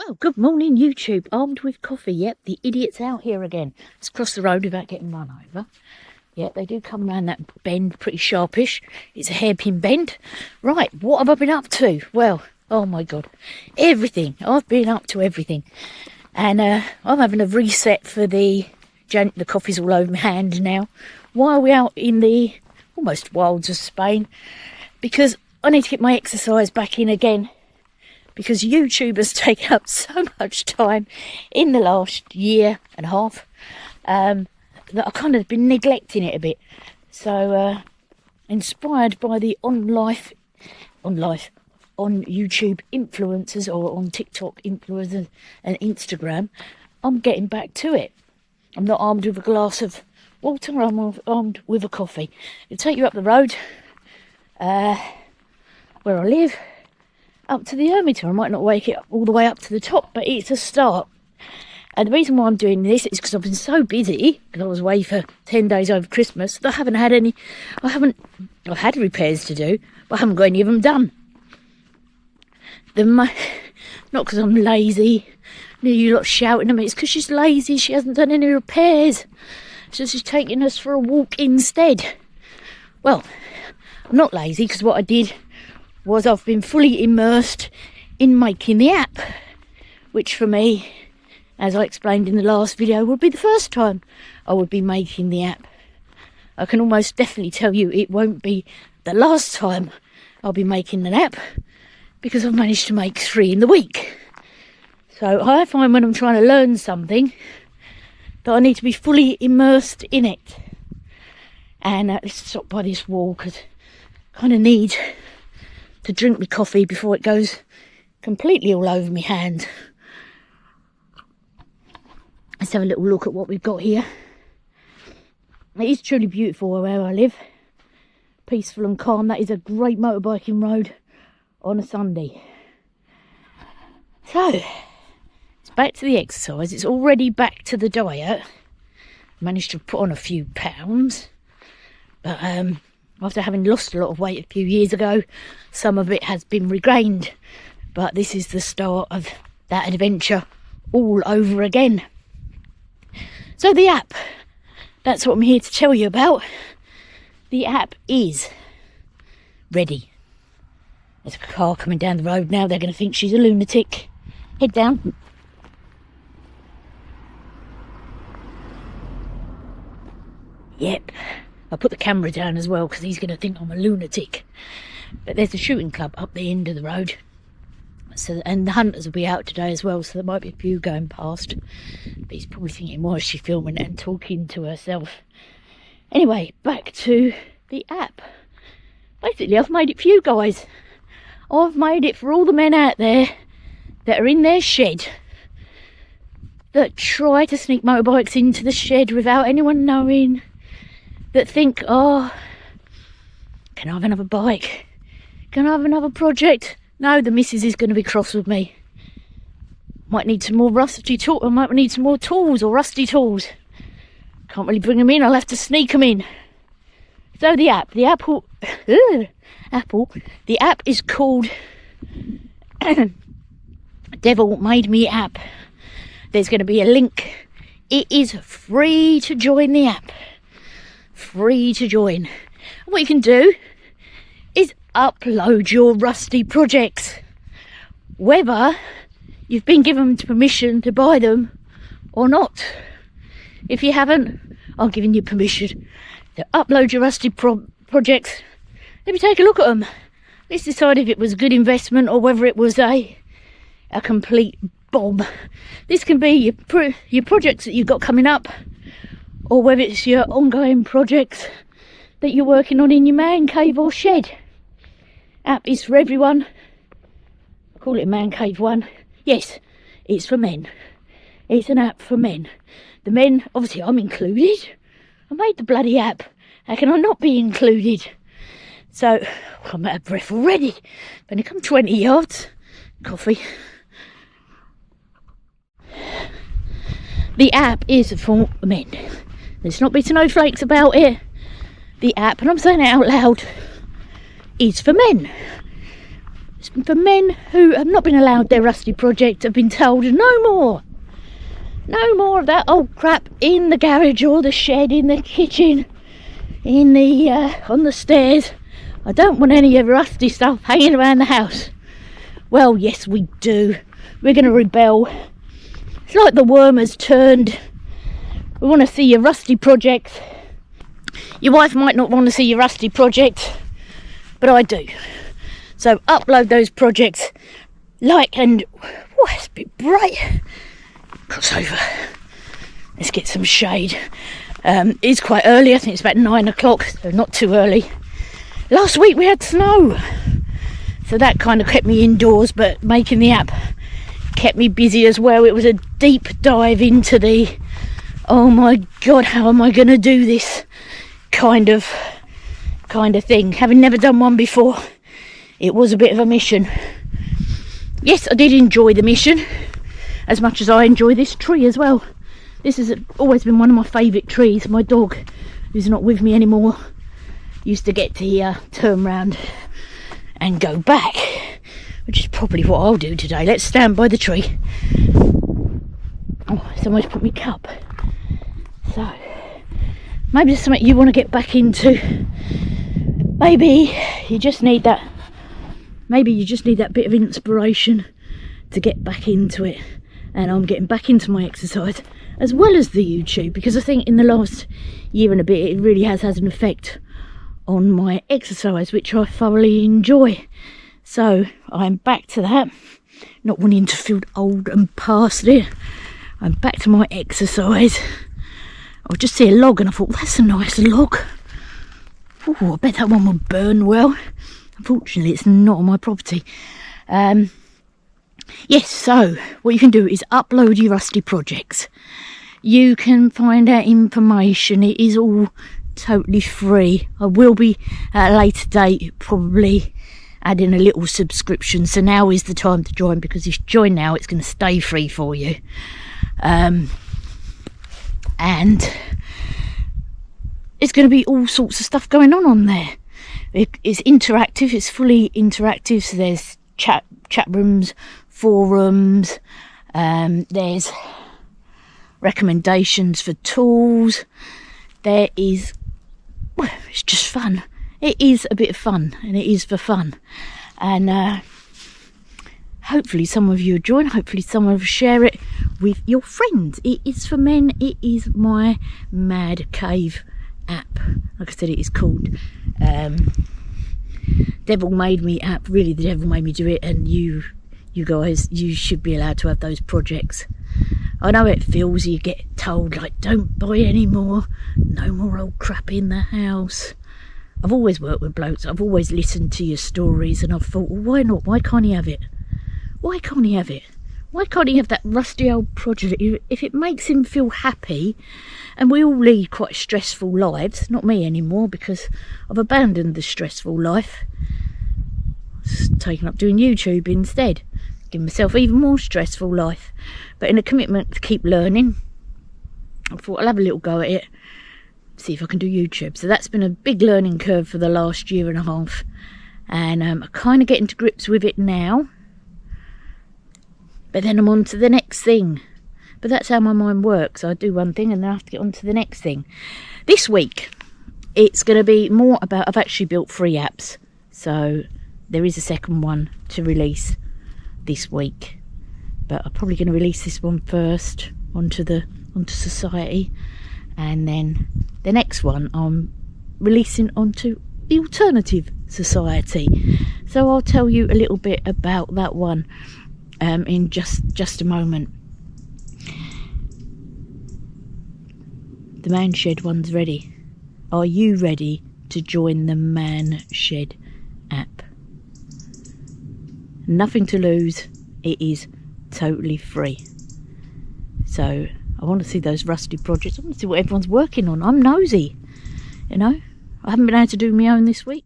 Oh, good morning, YouTube. Armed with coffee. Yep, the idiot's out here again. Let's cross the road without getting run over. Yeah, they do come around that bend pretty sharpish. It's a hairpin bend. Right, what have I been up to? Well, oh my God, everything. I've been up to everything. And I'm having a reset for the coffee's all over my hand now. Why are we out in the almost wilds of Spain? Because I need to get my exercise back in again. Because YouTube has taken up so much time in the last year and a half that I've kind of been neglecting it a bit. So, inspired by the on YouTube influencers or on TikTok influencers and Instagram, I'm getting back to it. I'm not armed with a glass of water, I'm armed with a coffee. It'll take you up the road where I live, up to the Hermitage. I might not wake it all the way up to the top, but it's a start. And the reason why I'm doing this is because I've been so busy, because I was away for 10 days over Christmas, that I haven't had any, I've had repairs to do, but I haven't got any of them done. Not because I'm lazy, you lot shouting at me, it's because she's lazy, she hasn't done any repairs. So she's taking us for a walk instead. Well, I'm not lazy, because what I did was I've been fully immersed in making the app, which for me, as I explained in the last video, would be the first time I would be making the app. I can almost definitely tell you it won't be the last time I'll be making an app, because I've managed to make 3 in the week. So I find when I'm trying to learn something that I need to be fully immersed in it. And let's stop by this wall because I kind of need to drink my coffee before it goes completely all over my hand. Let's have a little look at what we've got here. It is truly beautiful where I live. Peaceful and calm. That is a great motorbiking road on a Sunday. So, it's back to the exercise. It's already back to the diet. Managed to put on a few pounds. But after having lost a lot of weight a few years ago, some of it has been regained. But this is the start of that adventure all over again. So the app, that's what I'm here to tell you about. The app is ready. There's a car coming down the road now. They're going to think she's a lunatic. Head down. Yep. I put the camera down as well because he's going to think I'm a lunatic. But there's a shooting club up the end of the road. So, and the hunters will be out today as well, so there might be a few going past. But he's probably thinking, why is she filming and talking to herself? Anyway, back to the app. Basically, I've made it for you guys. I've made it for all the men out there that are in their shed, that try to sneak motorbikes into the shed without anyone knowing, that think, oh, can I have another bike? Can I have another project? No, the missus is going to be cross with me. Might need some more rusty tools. I might need some more tools or rusty tools. Can't really bring them in. I'll have to sneak them in. So the app is called DevilMadeMe app. There's going to be a link. It is free to join the app. Free to join. And what you can do is upload your rusty projects, whether you've been given permission to buy them or not. If you haven't, I'm giving you permission to upload your rusty projects. Let me take a look at them. Let's decide if it was a good investment or whether it was a complete bomb. This can be your projects that you've got coming up, or whether it's your ongoing projects that you're working on in your man cave or shed. App is for everyone. I call it a man cave one. Yes, it's for men. It's an app for men. The men, obviously I'm included. I made the bloody app. How can I not be included? So, I'm out of breath already. Only come 20 yards. Coffee. The app is for men. Let's not be snowflakes about it. The app, and I'm saying it out loud, is for men. It's for men who have not been allowed their rusty project, have been told no more. No more of that old crap in the garage or the shed, in the kitchen, in the on the stairs. I don't want any of rusty stuff hanging around the house. Well, yes, we do. We're going to rebel. It's like the worm has turned. We want to see your rusty projects. Your wife might not want to see your rusty project, but I do. So upload those projects, like, and oh, it's a bit bright. Cross over. Let's get some shade. It's quite early. I think it's about 9 o'clock, so not too early. Last week we had snow, so that kind of kept me indoors, but making the app kept me busy as well. It was a deep dive into the, oh my god, how am I going to do this kind of thing. Having never done one before, it was a bit of a mission. Yes, I did enjoy the mission as much as I enjoy this tree as well. This has always been one of my favourite trees. My dog, who's not with me anymore, used to get to turn round and go back, which is probably what I'll do today. Let's stand by the tree. Oh, someone's put me cup. So maybe there's something you want to get back into. Maybe you just need that. Maybe you just need that bit of inspiration to get back into it. And I'm getting back into my exercise as well as the YouTube, because I think in the last year and a bit it really has had an effect on my exercise, which I thoroughly enjoy. So I'm back to that, not wanting to feel old and past it. I'm back to my exercise. I just see a log and I thought, that's a nice log. Oh, I bet that one will burn well. Unfortunately, it's not on my property. Yes, so what you can do is upload your rusty projects. You can find out information. It is all totally free. I will be at a later date probably adding a little subscription, so now is the time to join, because if you join now it's going to stay free for you. And it's going to be all sorts of stuff going on there. It's interactive, it's fully interactive, so there's chat rooms, forums, there's recommendations for tools. There is, well, it's just fun. It is a bit of fun, and it is for fun. And hopefully some of you will join, hopefully some of you share it with your friends. It is for men. It is my Mad Cave app. Like I said, it is called DevilMadeMe app. Really, the devil made me do it, and you guys, you should be allowed to have those projects. I know it feels, you get told like, don't buy any more, no more old crap in the house. I've always worked with blokes, I've always listened to your stories, and I've thought, well, why not? Why can't he have it? Why can't he have it? Why can't he have that rusty old project if it makes him feel happy? And we all lead quite stressful lives, not me anymore, because I've abandoned the stressful life. Taken up doing YouTube instead, giving myself even more stressful life, but in a commitment to keep learning, I thought I'll have a little go at it, see if I can do YouTube. So that's been a big learning curve for the last year and a half, and I'm kind of getting to grips with it now, but then I'm on to the next thing. But that's how my mind works. I do one thing and then I have to get on to the next thing. This week it's going to be more about, I've actually built 3 apps, so there is a second one to release this week, but I'm probably going to release this one first onto society, and then the next one I'm releasing onto the alternative society. So I'll tell you a little bit about that one in just a moment. The Man Shed one's ready. Are you ready to join the Man Shed app? Nothing to lose. It is totally free. So I want to see those rusty projects. I want to see what everyone's working on. I'm nosy, you know. I haven't been able to do my own this week.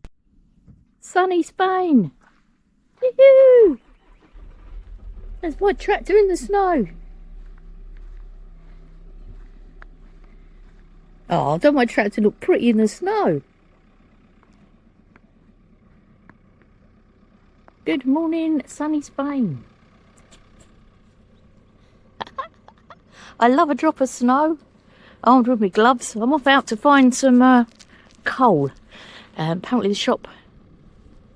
Sunny Spain. Woohoo! There's my tractor in the snow. Oh, don't my tractor look pretty in the snow? Good morning, sunny Spain. I love a drop of snow. Armed with my gloves. I'm off out to find some coal. Apparently the shop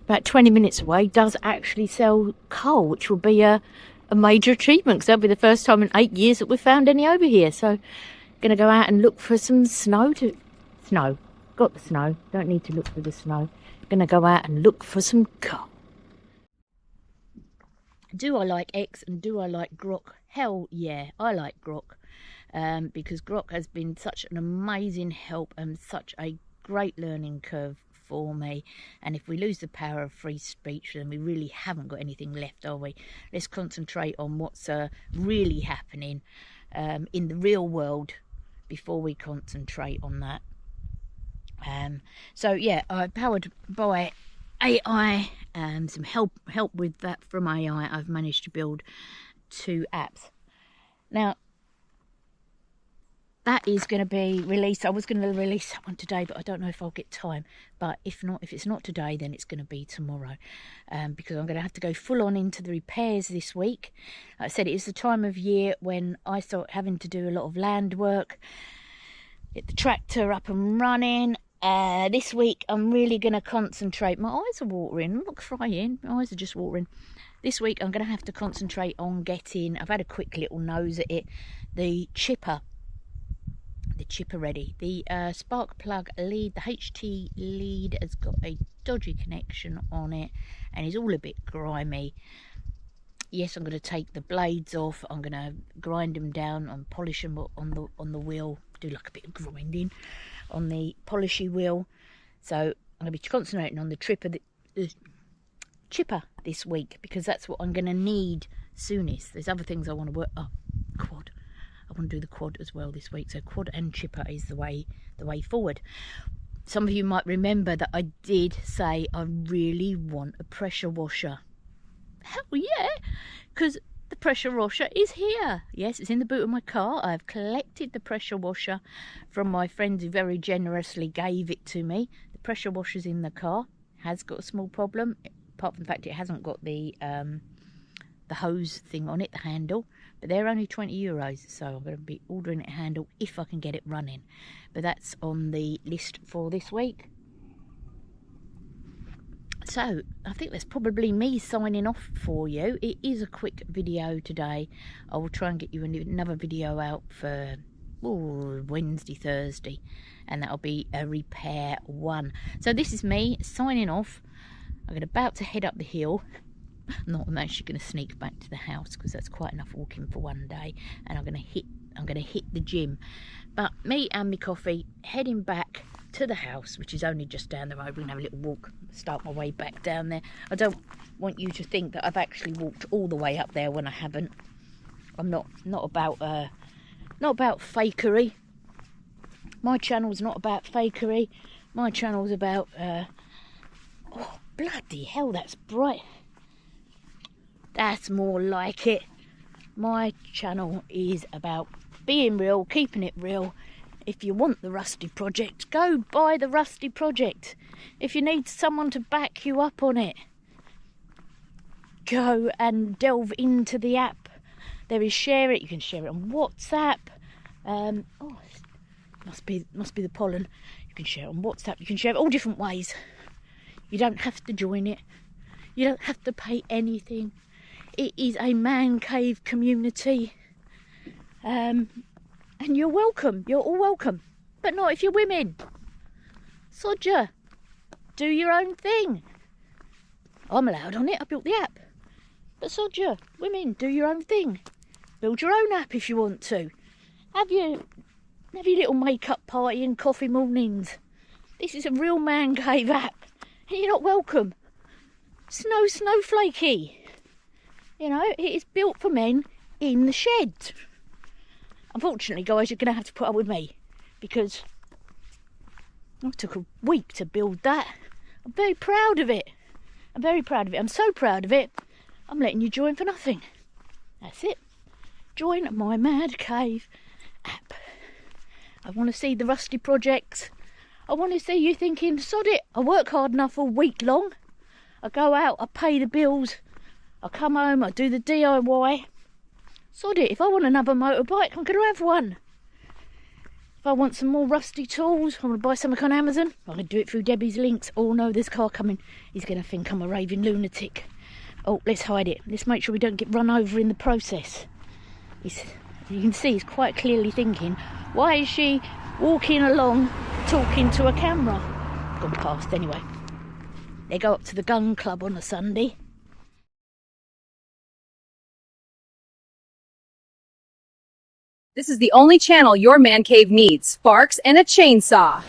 about 20 minutes away does actually sell coal, which will be a major achievement because that'll be the first time in 8 years that we've found any over here. So going to go out and look for some snow. Got the snow, don't need to look for the snow. Going to go out and look for some coal. Do I like X and do I like grok? Hell yeah, I like grok. Because grok has been such an amazing help and such a great learning curve for me. And if we lose the power of free speech, then we really haven't got anything left, are we? Let's concentrate on what's really happening in the real world before we concentrate on that. So yeah, powered by AI, some help with that from AI. I've managed to build 2 apps. Now that is going to be released. I was going to release that one today, but I don't know if I'll get time. But if it's not today, then it's going to be tomorrow, because I'm going to have to go full on into the repairs this week. Like I said, it is the time of year when I start having to do a lot of land work, get the tractor up and running. This week I'm really going to concentrate. My eyes are watering. I'm not crying. My eyes are just watering. This week I'm going to have to concentrate on getting, I've had a quick little nose at it, the chipper ready. The spark plug lead, the HT lead, has got a dodgy connection on it and is all a bit grimy. Yes, I'm going to take the blades off. I'm going to grind them down and polish them on the wheel. Do like a bit of grinding on the polishy wheel. So I'm going to be concentrating on the chipper this week, because that's what I'm going to need soonest. There's other things I want to work. Oh, quad. I want to do the quad as well this week. So quad and chipper is the way forward. Some of you might remember that I did say I really want a pressure washer. Hell yeah, because the pressure washer is here. Yes, it's in the boot of my car. I've collected the pressure washer from my friends who very generously gave it to me. The pressure washer's in the car. Has got a small problem, apart from the fact it hasn't got the hose thing on it, the handle. But they're only €20, so I'm going to be ordering a handle if I can get it running. But that's on the list for this week. So I think that's probably me signing off for you. It is a quick video today. I will try and get you another video out for Wednesday, Thursday, and that'll be a repair one. So this is me signing off. I'm about to head up the hill. I'm actually going to sneak back to the house because that's quite enough walking for one day, and I'm going to hit the gym. But me and my coffee heading back to the house, which is only just down the road. We're going to have a little walk, start my way back down there. I don't want you to think that I've actually walked all the way up there when I haven't. I'm not about fakery. My channel's not about fakery. My channel's about oh bloody hell, that's bright. That's more like it. My channel is about being real, keeping it real. If you want the Rusty project, go buy the Rusty project. If you need someone to back you up on it, go and delve into the app. There is share it. You can share it on WhatsApp. Oh, must be the pollen. You can share it on WhatsApp. You can share it all different ways. You don't have to join it. You don't have to pay anything. It is a man cave community. And you're welcome. You're all welcome. But not if you're women. Sod ya. Do your own thing. I'm allowed on it. I built the app. But sod ya. Women, do your own thing. Build your own app if you want to. Have your little makeup party and coffee mornings. This is a real man cave app. And you're not welcome. Snowflakey. You know, it is built for men in the shed. Unfortunately, guys, you're going to have to put up with me, because I took a week to build that. I'm very proud of it. I'm so proud of it, I'm letting you join for nothing. That's it. Join my Mad Cave app. I want to see the Rusty projects. I want to see you thinking, sod it, I work hard enough all week long. I go out, I pay the bills, I come home, I do the DIY. Sod it, if I want another motorbike, I'm going to have one. If I want some more rusty tools, I'm going to buy something on Amazon, I can do it through Debbie's links. Oh no, there's a car coming. He's going to think I'm a raving lunatic. Oh, let's hide it. Let's make sure we don't get run over in the process. You can see he's quite clearly thinking, why is she walking along talking to a camera? Gone past anyway. They go up to the gun club on a Sunday. This is the only channel your man cave needs. Sparks and a chainsaw.